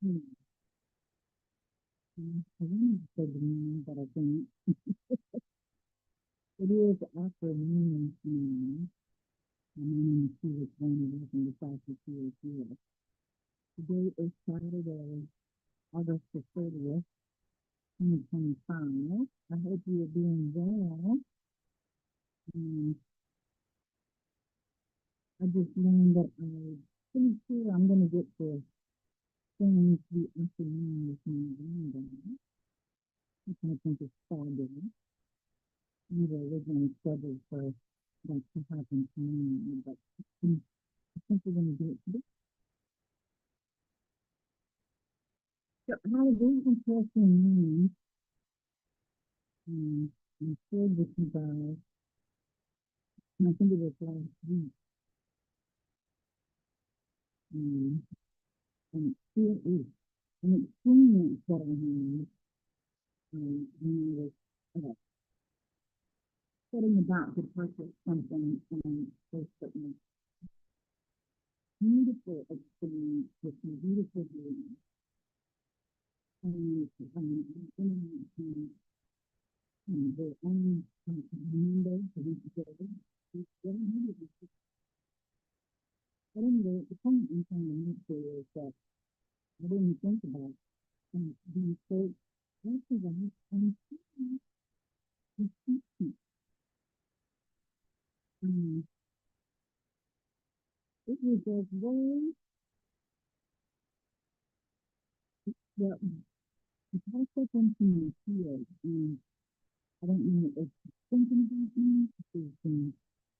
Hmm. I wanted to say the name, but I think it is afternoon. My name is Sheila Trainer, welcome to Sassy here. Today is Saturday, August the 30th, 2025. I hope you are doing well. Um, I just learned that I'm pretty sure I'm going to get to spend the afternoon with my granddaughter, which I think is fabulous. We were originally scheduled for that to happen tomorrow, but I think we're going to do it today. So I had a very interesting morning. I shared with you guys, and I think it was last week, um, and it still is an experience that I had when I was setting about to purchase something on Facebook. Beautiful experience with some beautiful dreams. And in their own Monday, the week together. But anyway, the point I'm trying to make here is that I didn't think about being so recognized and consistent. Um, it was a way that it also comes to my field, and I don't know if it's thinking about me, if it's been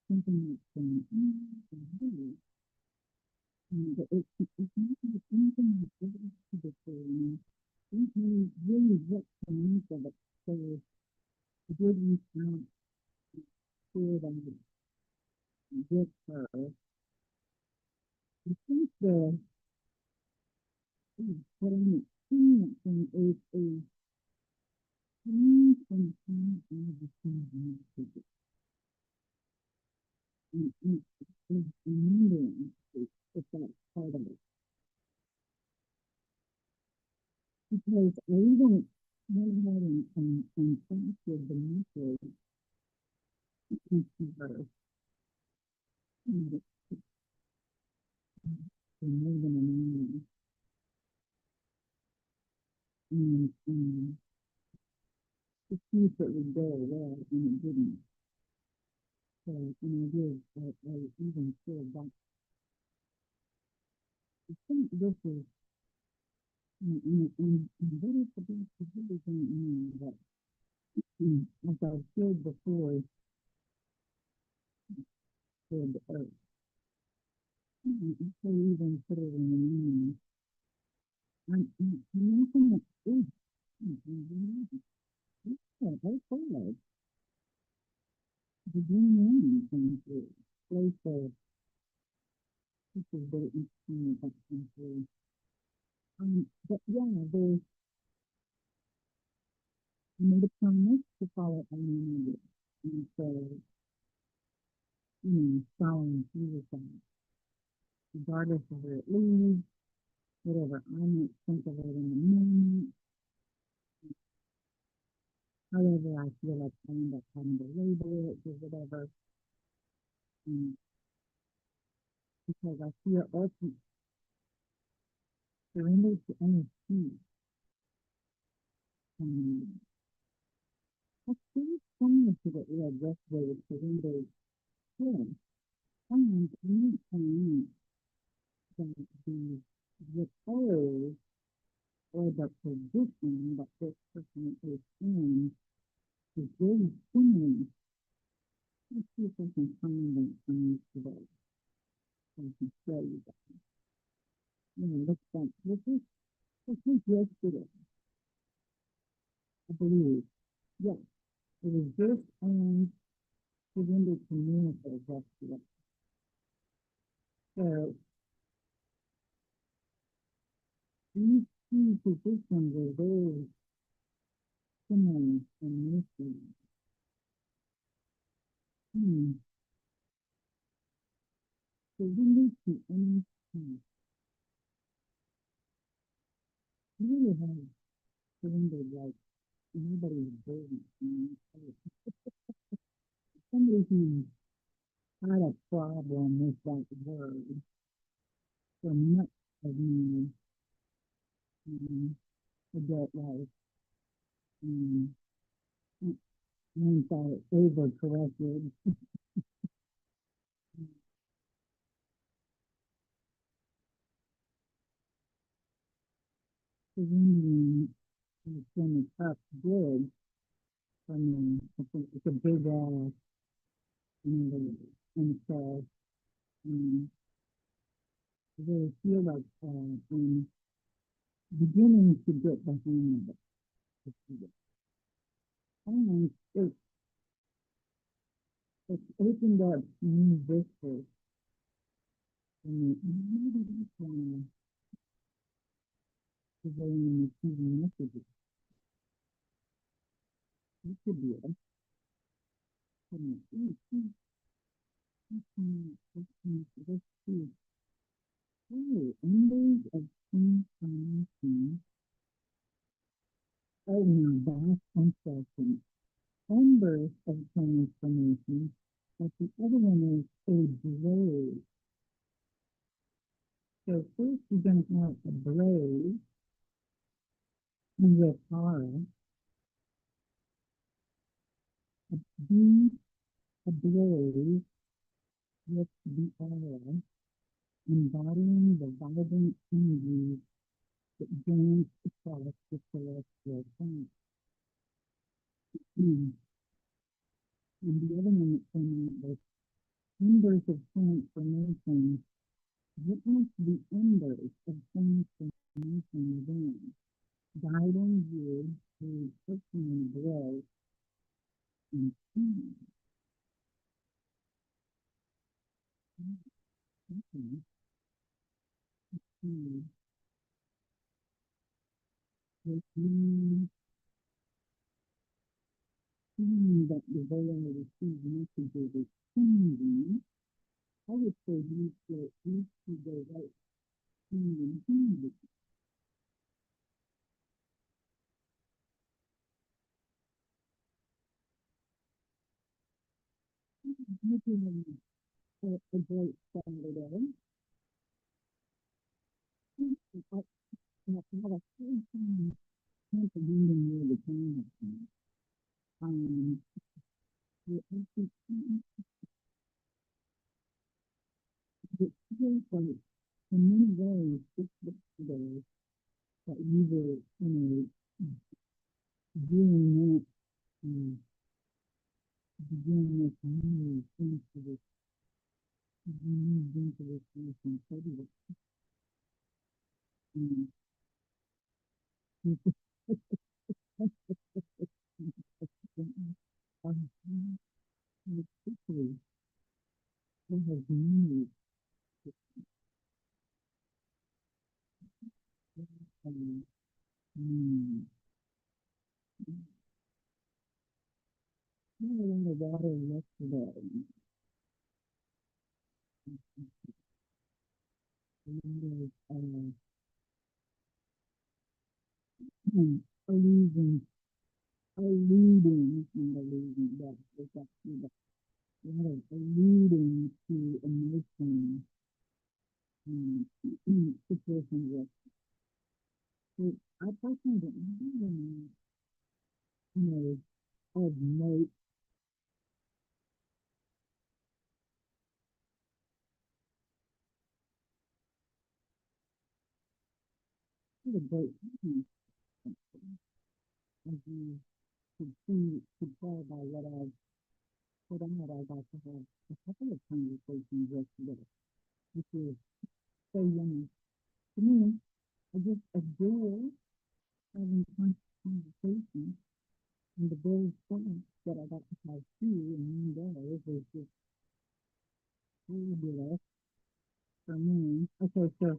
something that's been really, but it's not like anything I've ever seen before, and I don't really what to make of it. So I did reach out to that with her. I think what I'm experiencing is a change from time of the season and remembering if that's part of it. Because I even went ahead and crafted the message into her, for more than an hour. And the piece that would go well and it didn't. So, and I even said that I think this is, and what is the best to really don't know that, as I've said before, for the earth, before you even put it in the name, I'm nothing at earth. Yeah, that's all. The green moon comes through. Place of, this is very interesting that comes through. But yeah, there's, I made a promise to follow my lead. And so, following through with that, regardless of where it leads, whatever I might think of it in the moment, however I feel like I end up having to label it or whatever, um, because I feel ultimate surrender to any peace. That's pretty similar to what we had yesterday with surrender to. And we need to know that the pose or the position that this person is in is very similar. Let's see if I can find that from today. I can show you that. Looks like this is yesterday, I believe. Yes, it was just on surrender to miracles yesterday. So these two positions are very similar in nature. Hmm. Surrender to any peace. really have surrendered like nobody's business. Somebody who had a problem with that word for much of my um, adult life. Um, once I overcorrected, surrendering has been a tough gig for me. It's a big ass, and so I really feel like I'm beginning to get the hang of it. And it's opened up new vistas for me. Maybe that's why today I'm receiving messages. It could be a let's see. Oh, embers of transformation. Oh, now that's interesting. Embers of transformation, but the other one is a blaze. So first you're going to have a blaze in your aura, be a blaze with the aura, embodying the vibrant energy that joins across the celestial planet. And the other one that came out was embers of transformation. Witness the embers of transformation within, guiding you to personal growth and change. Okay. With me seeing that the way I receive messages is changing, I would say you to the right thing and change it. Making a great Saturday. I had a full time comprehending where the change is. Um, it feels like in many ways, this book today that you were, doing that, um, beginning this move into this, moved into this responsibility. Um, it's um, quickly, it has moved, um, um, I had a lot of water yesterday, and alluding, and alluding, that is actually a lot of alluding to emotion, situations with, so I personally don't even, of note, it's a great thing, as you could see, could tell by what I've put on, that I got to have a couple of conversations yesterday, which is so yummy. To me, I just adore having conversations, and the very thing that I got to have two in one day was just fabulous for me. Okay, so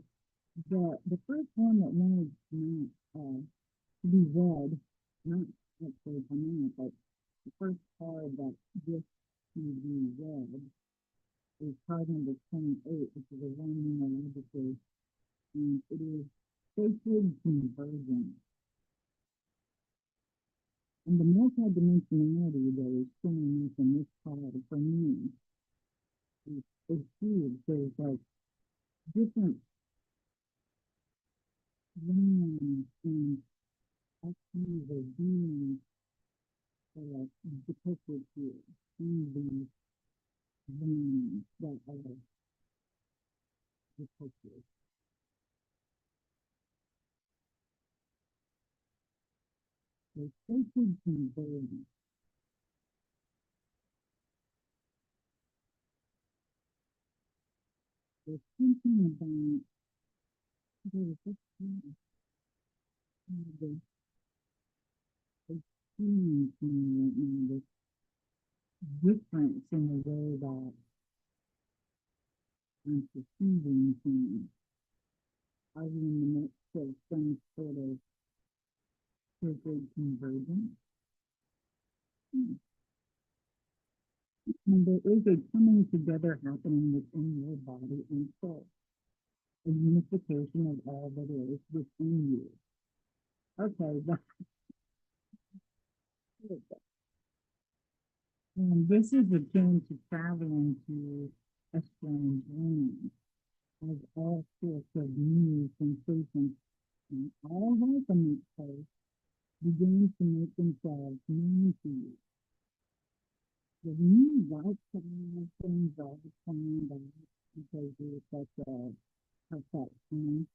the first one that wanted me to be read, not actually for me, but the first card that this can be read is card number 28, which is a one numerologically, and it is sacred convergence. And the multidimensionality that is showing up in this card for me is huge. There's like different realms and actions or beings that are depicted here in these realms that are depicted. The sacred convergence. We're thinking about the experiencing right now, this difference in the way that I'm perceiving things. Are we in the midst of some sort of sacred convergence? And there is a coming together happening within your body and soul, a unification of all that is within you. Okay, that's it. And this is akin to traveling to a strange land, as all sorts of new sensations and all welcoming place begin to make themselves known to you. The new lifestyle things all the time because you're such a perfectionist,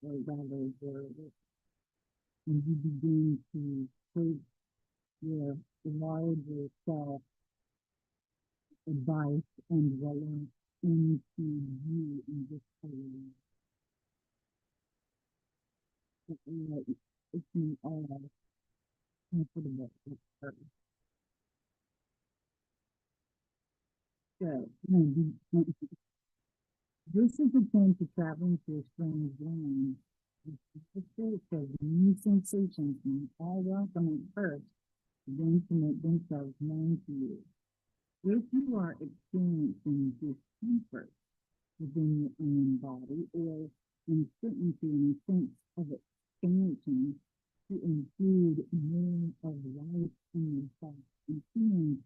or rather, and you begin to take your larger self advice and relax into you and just it's all comfortable with her. So, this is a thing to traveling to a strange land. It's a of new sensations and all welcome at first begin to make themselves known to you. If you are experiencing discomfort within your own body or uncertainty in a sense of expansion to include more of life in yourself and feelings,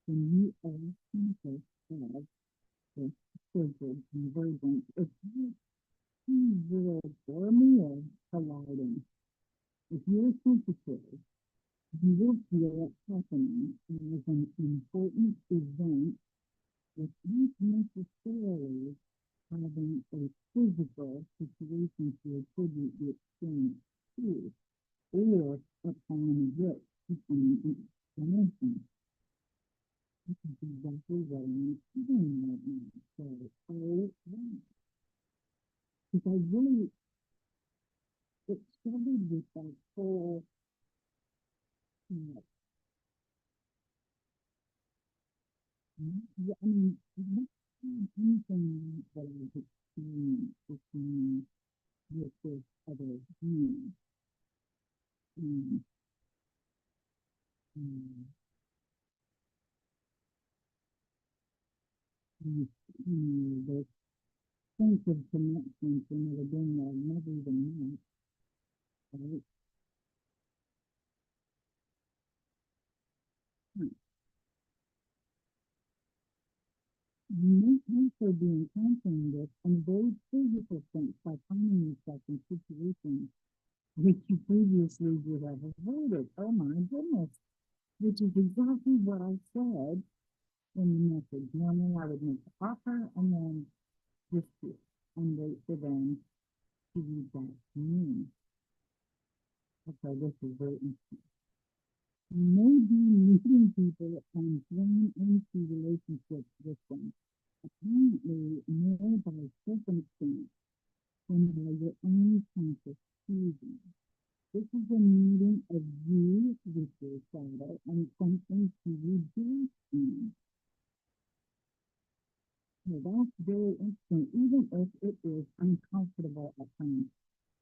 then you are conscious of this sacred convergence. If you two worlds or more colliding, if you're sensitive, you will feel it happening as an important event without necessarily having a physical situation to attribute the experience to, or upon which to find an explanation. This is exactly what I'm doing right now. So, oh, wow. Because I really, it started with that whole, yeah, I mean, not anything that I've experienced with this other being. Um, um, the sense of connection to another being that I've never even met, right? You may also be encountering this in a very physical sense by finding yourself in situations which you previously would have avoided. Oh my goodness, which is exactly what I said in the message. Normally I would make the offer and then dispute and wait for them to read back to me. Okay, this is very interesting. You may be meeting people and flowing into relationships with them, apparently more by circumstance than by your own conscious choosing. This is a meeting of you with your shadow and something to rejoice in. So that's very interesting, even if it is uncomfortable at times.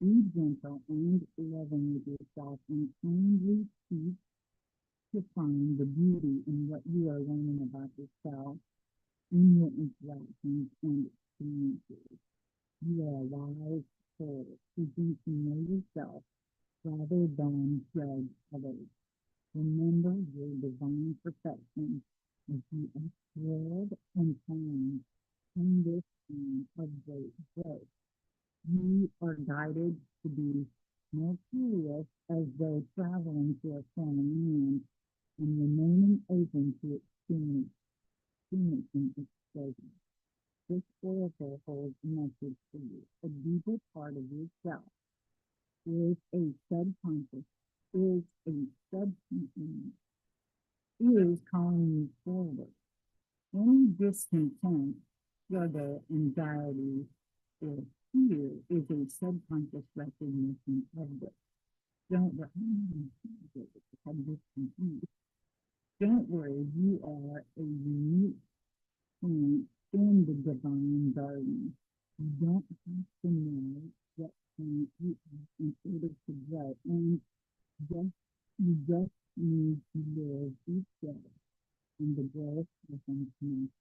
Be gentle and loving with yourself and kindly seek to find the beauty in what you are learning about yourself in your interactions and experiences. You are wise soul, seeking to know yourself rather than judge others. Remember your divine perfection as you are thrilled and kind in this time of great growth. You are guided to be more curious as though traveling to a foreign land and remaining open to experiencing its pleasure. This oracle holds a message for you. A deeper part of yourself is a subconscious, is a subconscious, is calling you forward. Any discontent, struggle, anxiety, or fear is a subconscious recognition of this. Don't worry, I'm just confused. Don't worry, you are a unique point in the divine garden. You don't have to know what point you are in order to grow, and you just need to live each day in the growth within community.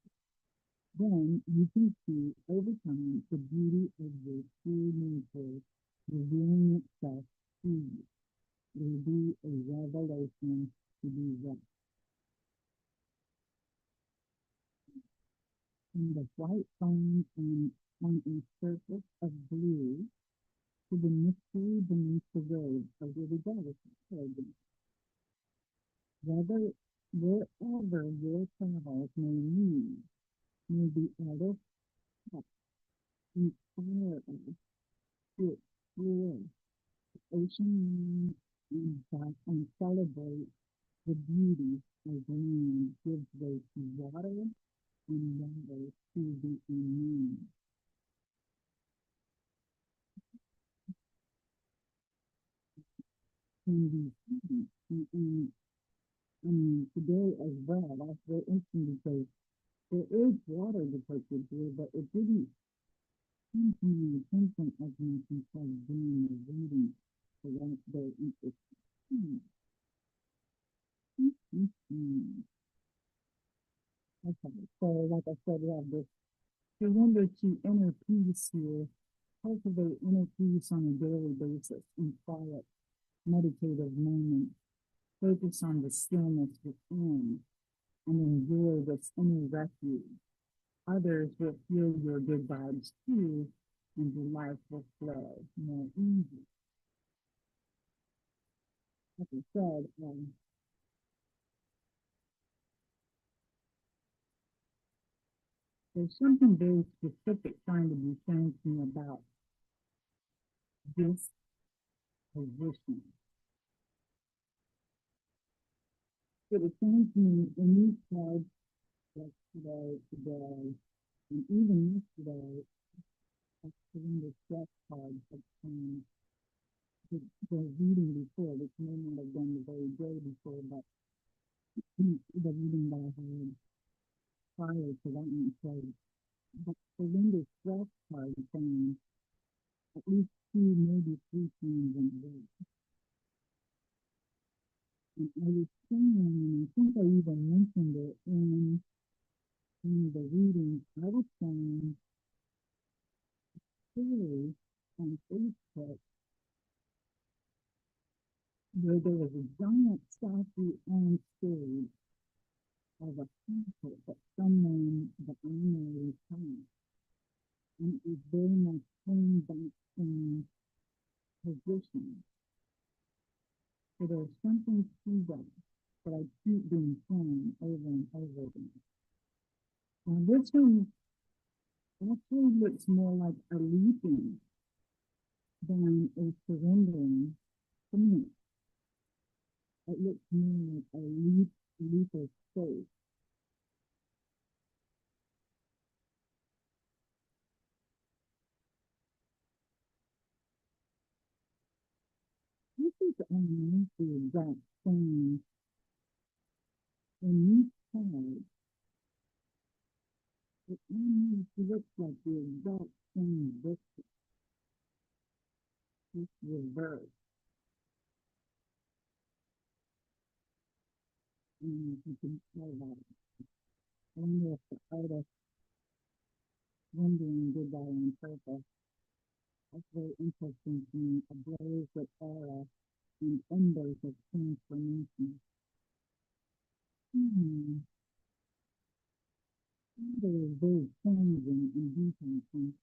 Then you can see over time the beauty of your true nature revealing itself to you. It will be a revelation to be read. From the white foam on a surface of blue to the mystery beneath the waves of your regardless of whether wherever your travels may lead, may the artist inspire us to explore the ocean and celebrate the beauty of land gives way to water and water to the unknown. Can be seen today as well. That's very interesting because there is water depicted here, but it didn't seem to me attention as much as doing the reading. So that's very interesting. Hmm. Mm-hmm. Okay, so like I said, we have this surrender to inner peace here. Cultivate inner peace on a daily basis in quiet, meditative moments. Focus on the stillness within and enjoy this inner refuge. Others will feel your good vibes too, and your life will flow more easy. Like I said, there's something very specific trying to be shown to me about this position. It was shown to me in these cards today, and even yesterday, putting the stress cards of the reading before, which may not have been the very day before, but the reading that I had prior to that one. So, but Belinda's stress card saying at least two, maybe three times in a week. And I was saying, and I think I even mentioned it in the reading, I was saying, story on Facebook where there was a giant statue on stage of a concert that someone that I know is playing. And it was very much playing back in position. So there's something to that that I keep being shown over and over again. Now this one actually looks more like a leaping than a surrendering to me. It looks more like a leap of faith. This is almost the exact same in each card. It almost looks like the exact same book, just reversed. And you can tell that. I wonder if the artist rendering did that on purpose. That's very interesting to me. Ablaze with aura and embers of transformation. Hmm. Amber is very changing and deep.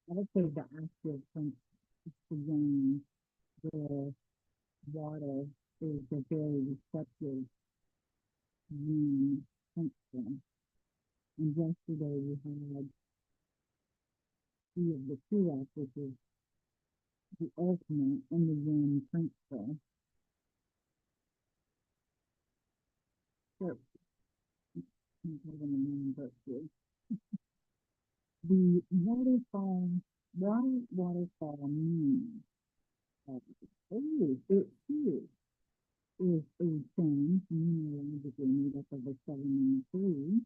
I would say the active from the young, the water is a very receptive yin principle. And yesterday we had three of the two which is the ultimate in the yin principle. So, I'm having a name virtue. The waterfall means, uh, it is a change, numerologically made up of a 7 and a 3,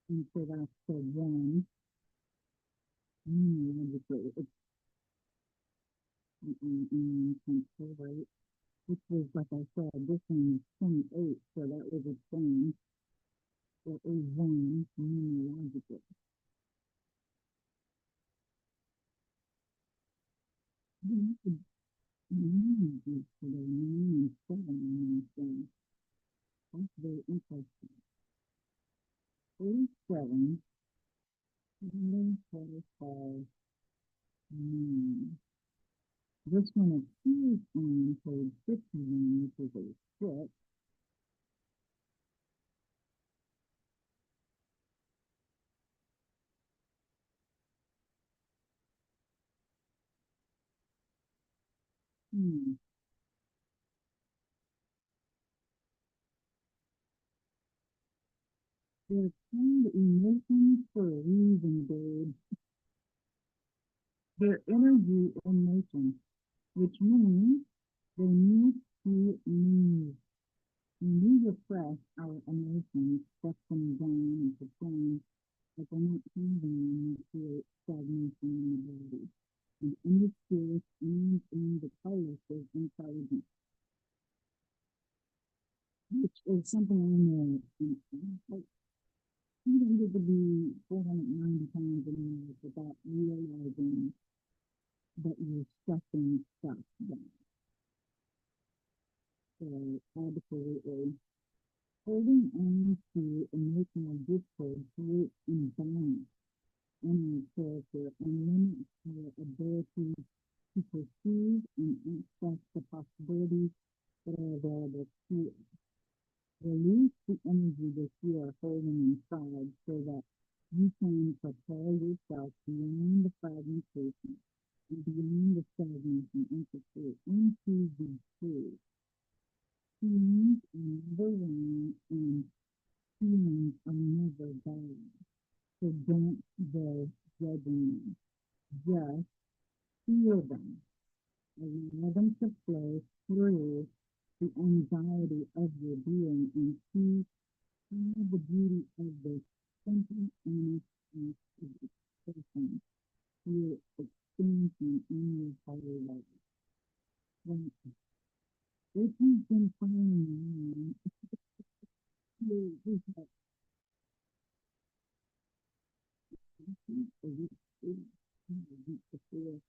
and so that's the one, numerologically, it's right? Which was, like I said, this one is 28, so that was a change, or a 1, numerologically. The numerology today, 9 and 7, that's very interesting. 47, waterfall, moon. This one appears on page 51, which is a script. Hmm. They're kind emotions for a reason, babe. They're energy in motion, which means they need to move. When we refresh our emotions, set them down and perform like we're not having them create stagnation in the body. And in the spirit and in the collective intelligence, which is something I know. Like, you don't get to be 490 pounds in there without realizing that you're stuffing stuff down. So, absolutely. Holding on to emotional discord creates imbalance in our character and limits our ability to perceive and access the possibilities that are available to us. Release the energy that you are holding inside so that you can propel yourself beyond the fragmentation and beyond the stagnation into the truth. Feelings are never wrong and feelings are never bad. So don't go judging them. Just feel them. Allow them to flow through the anxiety of your being and see all the beauty of this simple, honest, and expression you're experiencing in your whole life. When if you've been following along, you have a week before.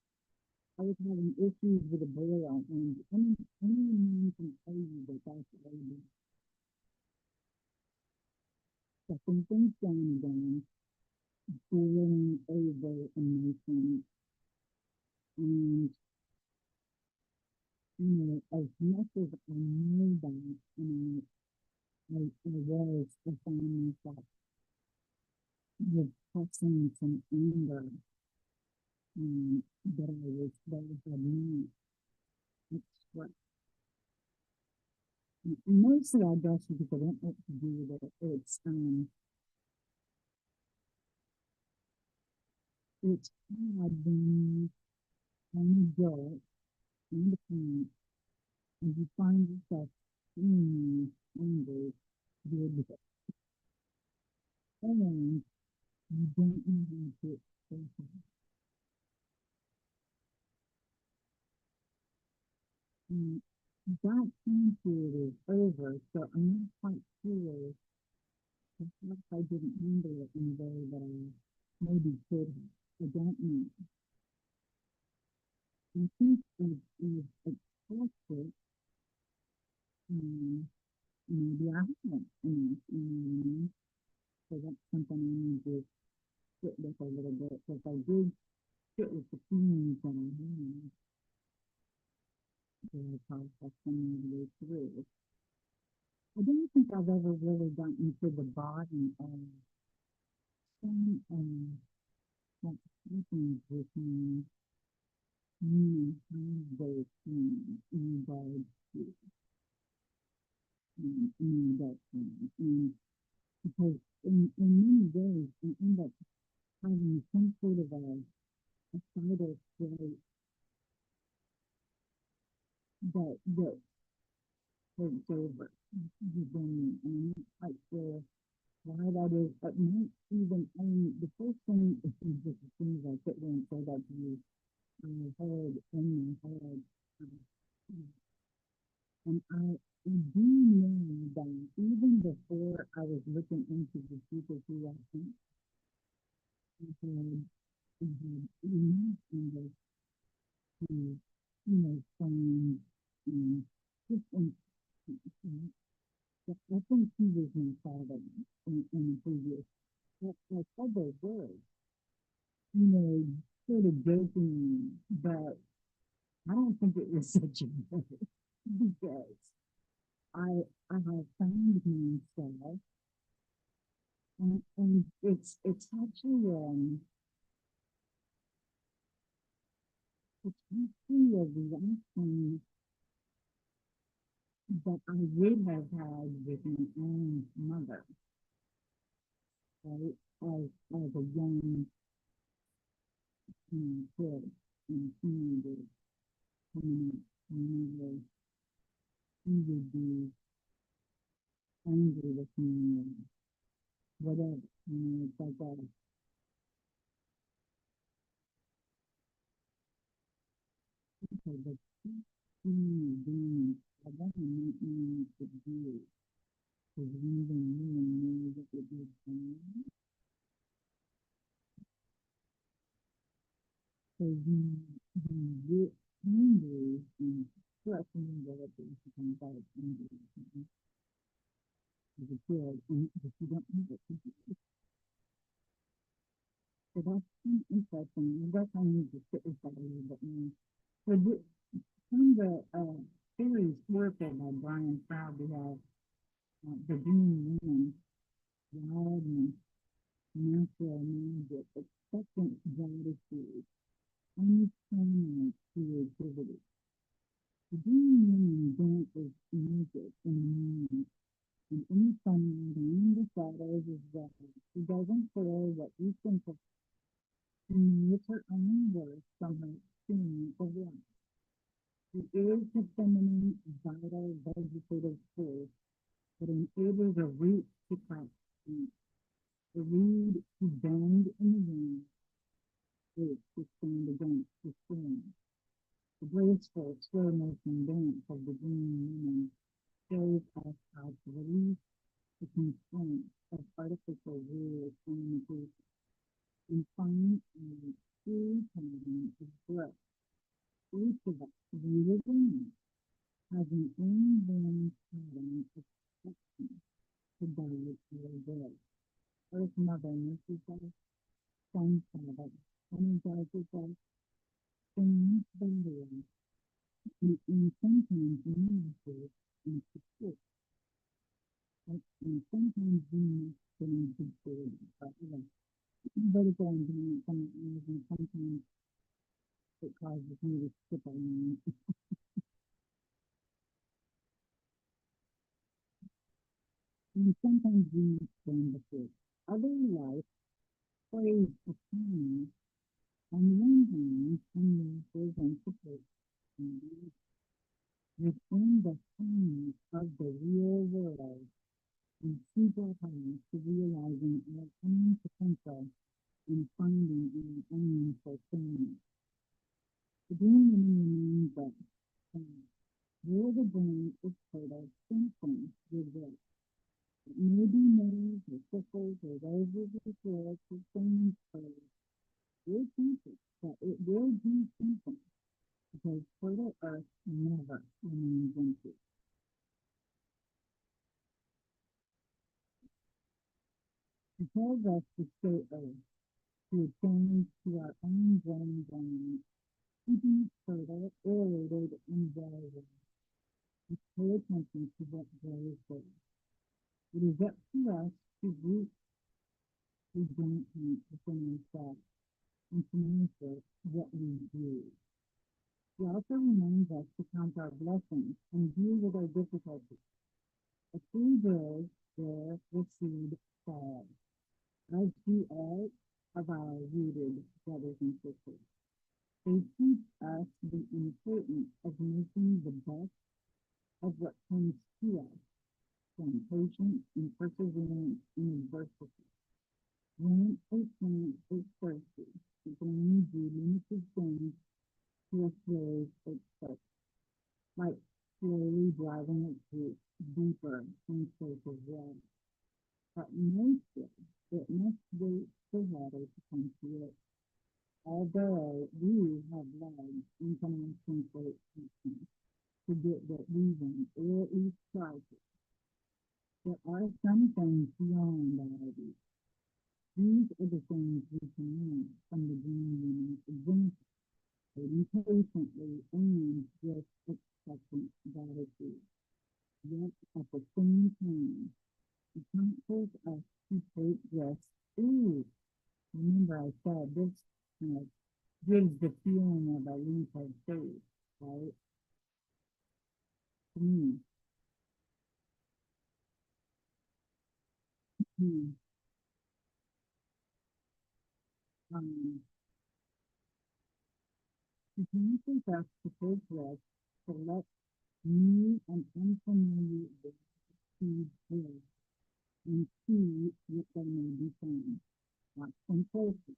I was having issues with a boil, and anyone can tell you that that's the way stuffing things down again, boiling over emotion, and as much as I know that, I was I found myself repressing some anger that I had not expressed. Mostly, I guess, because I don't know what to do with it. It's hard when an adult and a parent, and you find yourself feeling angry with it, and you don't know how to express it. And that time period is over, so I'm not quite sure perhaps I didn't handle it in the way that I maybe could have. I don't know. I think it expressed it, um, maybe I haven't enough, you know what I mean? So that's something I need to sit with a little bit, because I did sit with the feelings that I had, that I processed them all the way through. I don't think I've ever really gotten to the bottom of some, like, happens with me, those things in regards to, that thing. And because in many ways, I end up having some sort of a fight or flight that takes over within me. And I'm not quite sure why that is. But not even, I mean, the first thing is just as soon as I sit there and say that to you, I heard in my head, uh, and I do know that even before I was looking into the people who I think I had enough English to, find, just I think he was my father in the previous, I said those words, you know, sort of joking, but I don't think it was such a word, because I have found myself, and it's actually, it's actually a reaction that I would have had with my own mother, right? As a young, kid and teenager coming up, whenever he would be angry with me or whatever, it's like a, okay, but doing, I don't know what to do, because even you and me, what would be done. So you get angry and stressing that it becomes out angry as a kid, and if you don't know what to do. So that's interesting. I guess I need to sit with that a little bit more. So from the series Worker by Brian Froud, we have the Green Woman, Wildness, Natural Magic, Expectant Gratitude, Untrained Creativity. The Green Woman dances music in the morning, and in the sunlight and in the shadows is well. She doesn't care what you think of. She knows her own worth from her experience of life. She is the feminine, vital, vegetative force that enables a root to crack, the reed to bend in the wind, it to stand against the storm. The graceful, slow motion dance of the green woman shows us how to release the constraints of artificial rules and limitations, and find a true pattern of growth. Each of us, living, has an inborn pattern of action to guide our way. Earth Mother nurtures us, Sun Father energizes us, sings the Lord, and sometimes miracles and support, and sometimes we must stand before but vertical and doing some and sometimes it causes me to skip along. And sometimes we must stand before. Other life plays a time on one hand and miracles and support, and within the framework of the real world, and people have to realizing our own potential and finding our own fulfillment. The dream remains that where the brain is total symptom with this. It may be metals or crystals or roses or flowers or things, fertile earth never remains empty. It tells us to stay earth, to attend to our own brain brain, keeping it fertile, aerated, and well. We pay attention to what grows there. It is up to us to root the giant plant within ourselves and to nurture what we do. He also reminds us to count our blessings and deal with our difficulties. A tree grows where the seed falls, as do all of our rooted brothers and sisters. They teach us the importance of making the best of what comes to us, from patience and perseverance in adversity. When a plant is thirsty, it can only do limited things to assuage its thirst, like slowly driving its roots deeper in search of water. But mostly, it must wait for water to come to it. Although we have legs and can translate something to get what we want or we try to, there are some things beyond our reach. These are the things we can learn from the green woman's example, waiting patiently and with expectant gratitude. Yet at the same time, it counsels us to take risks. Ooh, remember I said this uh, gives the feeling of a leap of faith, right? To me, hmm, um, it counsels us to take risks, to let new and unfamiliar seeds grow and see what they may become. Watch them closely,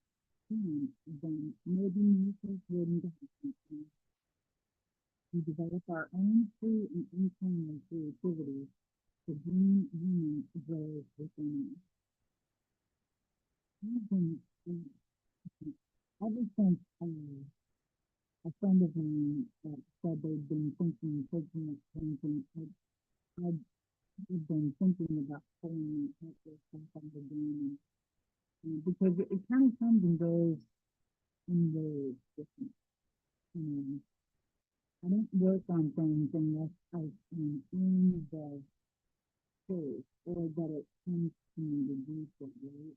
and then maybe miracles wouldn't happen. We develop our own free and internal creativity. The green woman grows within us. I've been, ever since a friend of mine said they'd been thinking, taking up painting, I'd been thinking about pulling out this stuff out again, because it kind of comes and goes in waves. Different, you know, I don't work on things unless I am in the space or that it comes to me to do so, right?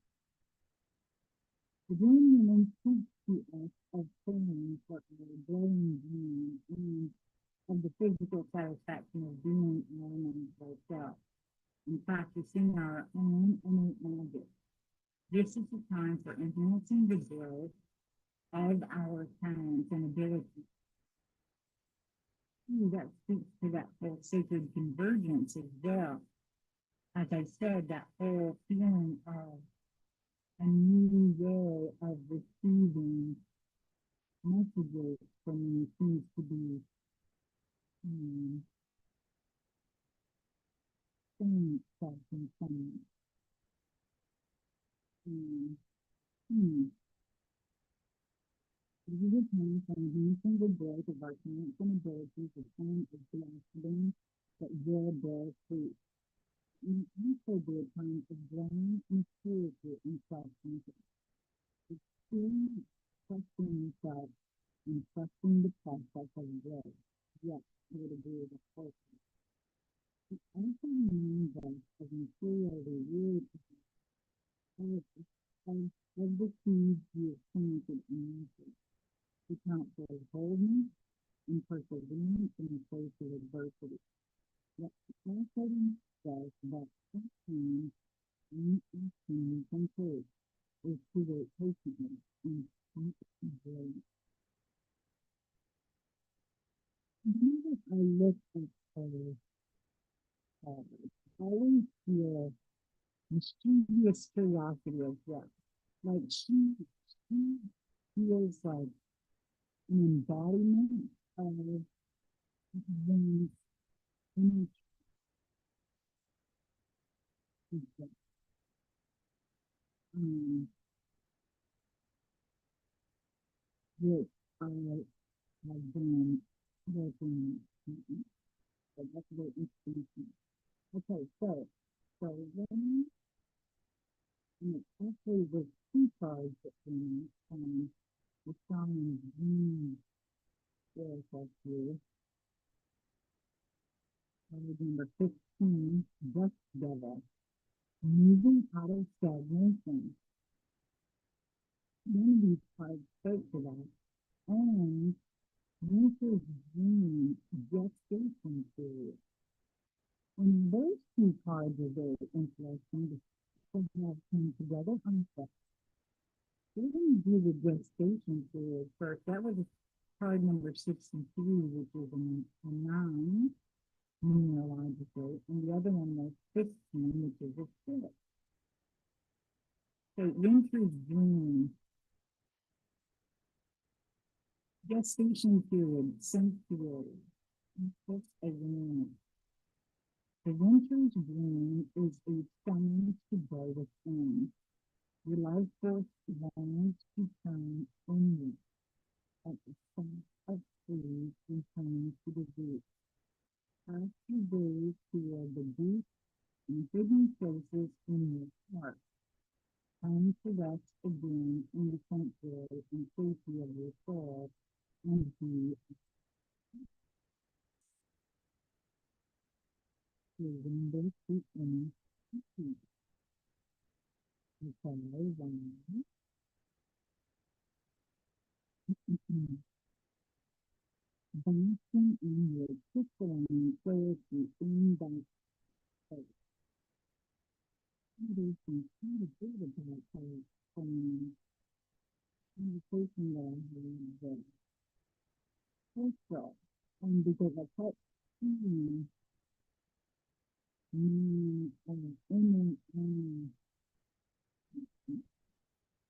The green woman speaks to us of feelings that are glowing green and of the physical satisfaction of being elements ourselves and practicing our own inner magic. This is the time for enhancing the growth of our talents and abilities. Ooh, that speaks to that whole sacred convergence as well. As I said, that whole feeling of a new way of receiving messages from me seems to be um, saying itself in some um, hmm, it is a time for enhancing the growth of our talents and abilities to form a blossoming that will bear fruit. And also be a time of growing maturity and self-confidence. It's feeling, trusting yourself and trusting the process of growth. Yes, I would agree with that person. It also reminds us of material reward of, of the seeds you have planted in nature. To count for boldness and perseverance in the face of adversity. Yet also says that sometimes one action we can take is to wait patiently and keep enjoying. Whenever I look at her, I always feel mischievous curiosity as well. Like she feels like an embodiment of one's inner truth, um, that I have been. working. So that's very interesting. Okay, so when it actually was two cards that came the shaman green was here. Card number 15, Dust Devil, moving out of stagnation. One of these cards spoke to that. And Winter's Dream, gestation period. And those two cards are very interesting because they have come together on the. We're going to do the gestation period first. That was card number 63, which is a 9 numerological, and the other one was 15, which is a 6. So Winter's Dream, gestation period, sanctuary, just awareness. The Winter's Dream is a summons to go within. Your life force longs to turn inward at the sense of freeze returning to the root. Cast your gaze toward the deep and hidden places in your heart. Time to rest again in the sanctuary and safety of your soul and be your window to inner peace. Okay, one. Basking in your crystalline clarity in that space. It is incredible about conversation that I had with Crystal. And because I kept seeing inner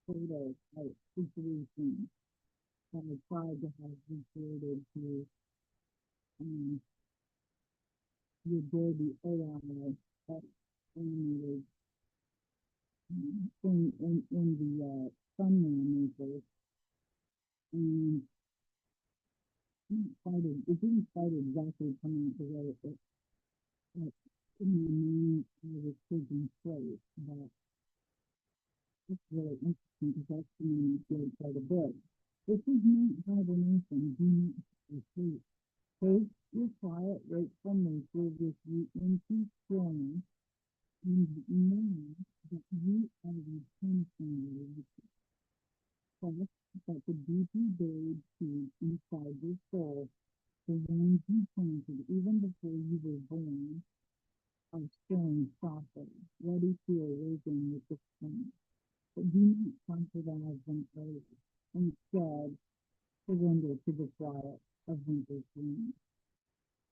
photos like situations that I tried to have recreated to um, the Adobe AI that animated in the thumbnail maker. And it didn't quite exactly come out the way it like, in my mind I was taking place. But it's really interesting because that's the name of the part of the book. This is not hibernation. Do not sleep. Take your quiet, wakeful nature with you into stillness and know that you are intentionally trust that the deeply buried seeds inside your soul, the ones you planted even before you were born, are stirring softly, ready to awaken with the spring. But do not compromise them early. Instead, surrender to the quiet of winter's dream.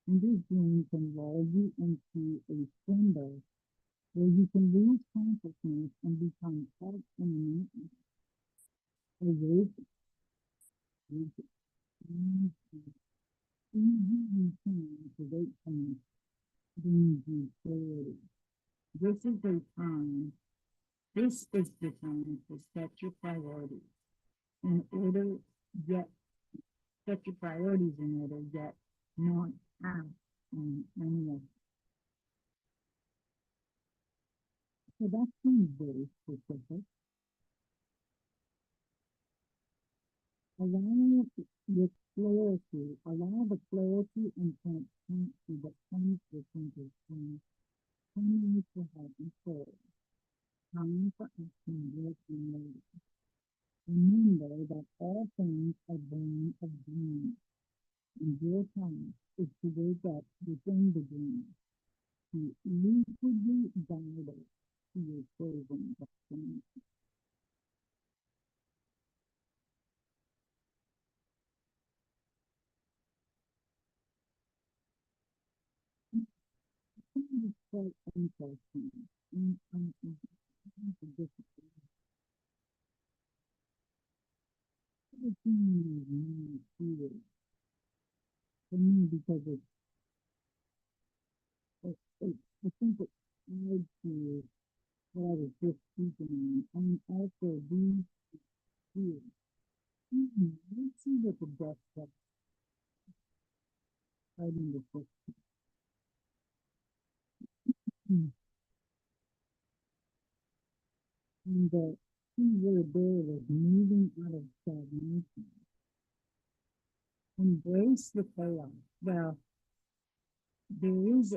Winter's dream can lull you into a slumber where you can lose consciousness and become caught in a wake, and easy return to wakefulness brings you clarity. This is the time, this is the time to set your priorities in order, yet set your priorities in order, yet not act on any of. So that seems very specific. Allow the allow the clarity and transparency that comes with understanding. Time to have control. Time for action working later. Remember that all things are born of dreams, and your task is to wake up within the dream, to lucidly guide it to your chosen destiny. It's quite interesting. Everything is really for me because I think it's tied to what I was just speaking on, and also these two. Let's see what the best stuff. fighting the system. Mm. And the key word there was moving out of stagnation. Embrace the chaos. Well, there is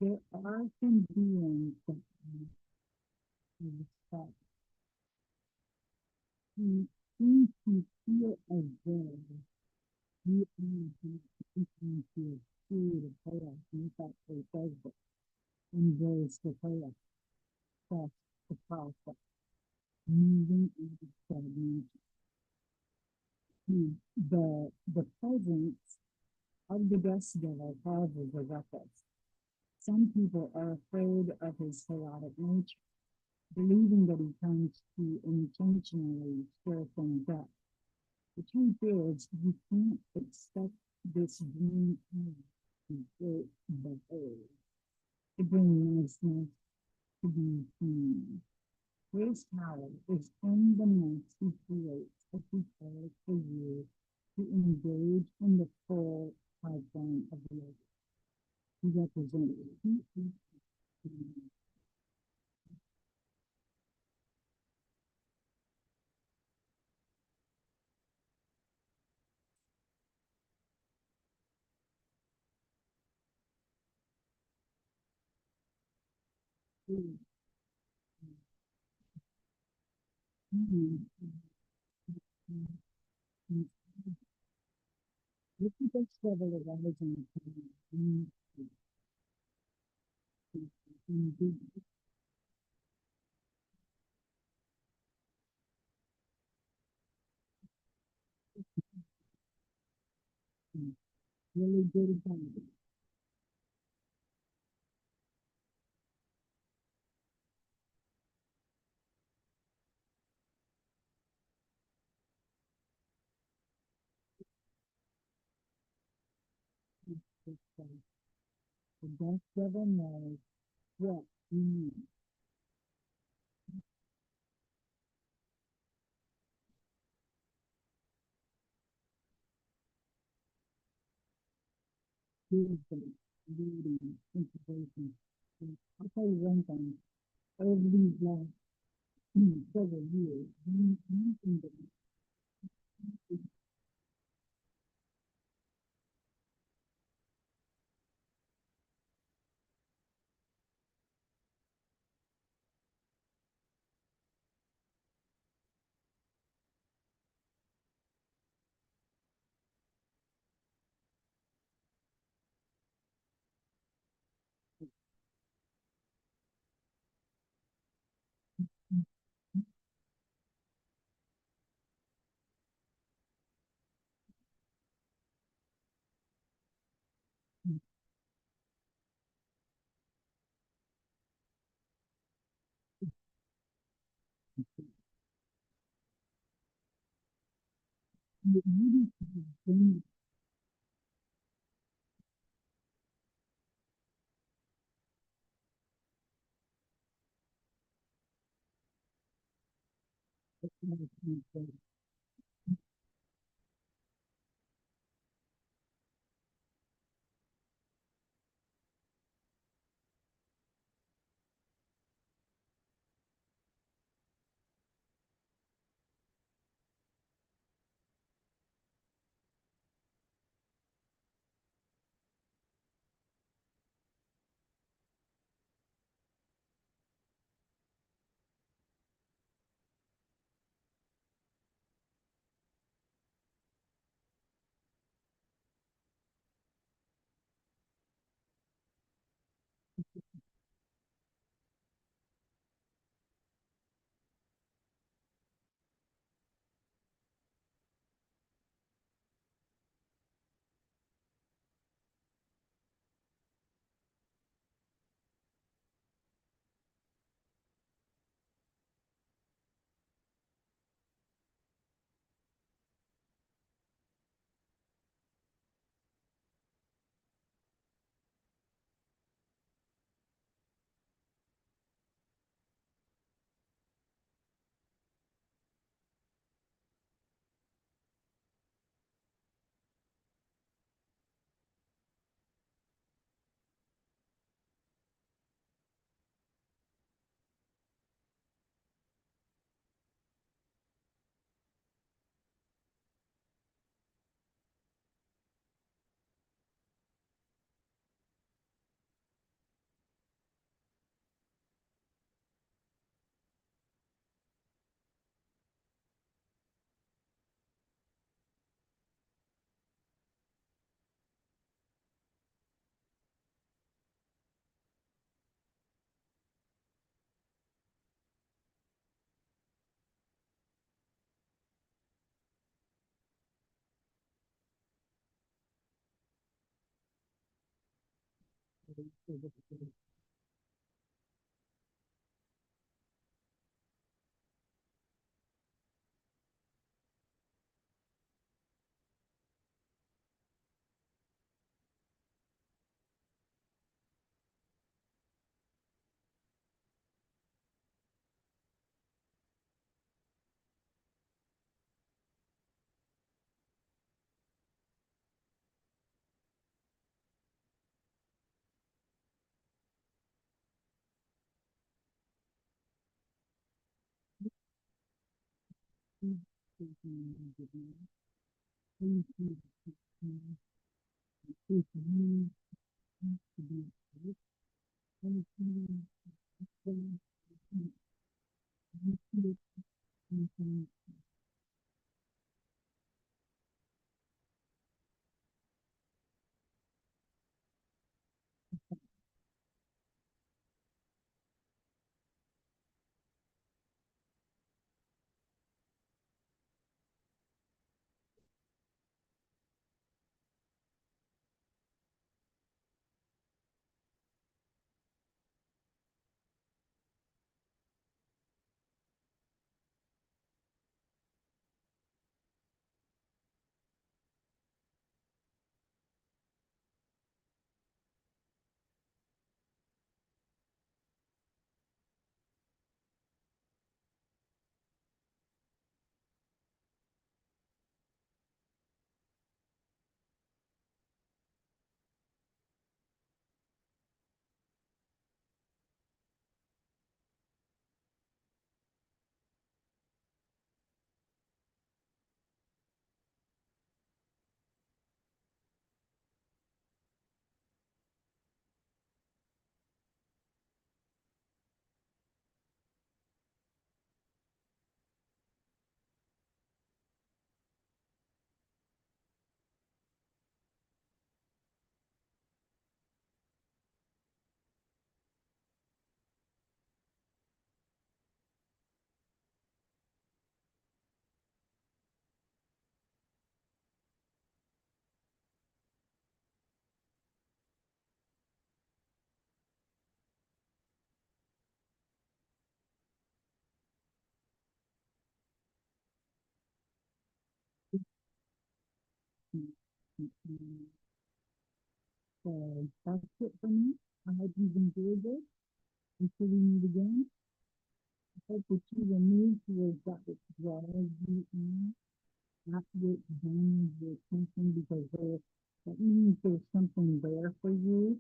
there are some beings that respect who seem to feel as though you are speaking to a spirit of chaos. And in fact, it says that embrace the chaos. That's the process. Moving out of stagnation. The presence of the dust devil causes a ruckus. Some people are afraid of his chaotic nature, believing that he comes to intentionally stir things up. The truth is, you can't expect this green to break the whole, to bring niceness, to be clean. His power is in the mess he creates as he calls for you to engage in the full pipeline of the life. He represents you. Look at this level of energy really good time. The best ever knows what you need. Wisdom, reading, inspiration. I'll tell you one thing, over these last several years, you can really bring the So that's it for me. I hope you've enjoyed this. Until we meet again, I hope that you will move towards that which draws you in, not what drains your attention, because that means there's something there for you.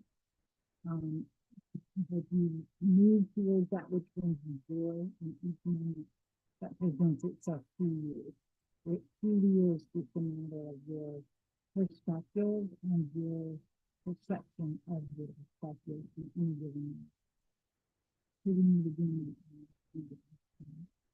Um, that you move towards that which brings you joy and each moment that presents itself to you. It truly is just a matter of your perspective and your perception of your perspective in any given moment.